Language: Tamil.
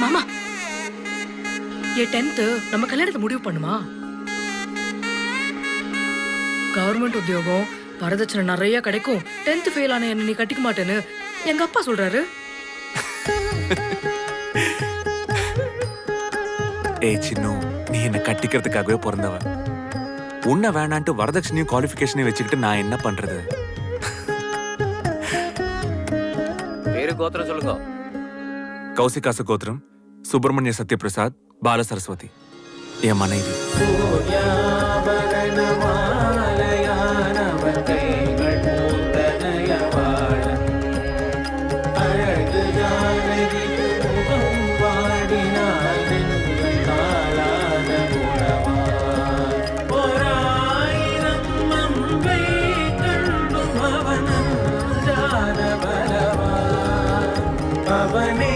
மாமா என் 10th நம்ம கல்யாணத்தை முடிவு பண்ணுமா? கவர்மெண்ட் உத்தியோகம், வரதட்சணை நிறைய கிடைக்கும், 10th ஃபெயில் ஆன என்ன நீ கட்டிக்க மாட்டேன்னு எங்க அப்பா சொல்றாரு. ஏய் சின்னு, நீ என்ன கட்டிக்கிறதுக்காகவே பிறந்தவ. உன்னை வேணான்ட்டு வரதட்சணையும் குவாலிஃபிகேஷனையும் வச்சுக்கிட்டு நான் என்ன பண்றது? பேரு கோத்திரம் சொல்லுங்க. கௌசிகாச கோத்திரம், சுப்பிரமணிய சத்யபிரசாத், பால சரஸ்வதி. என் மனைவி. அவனே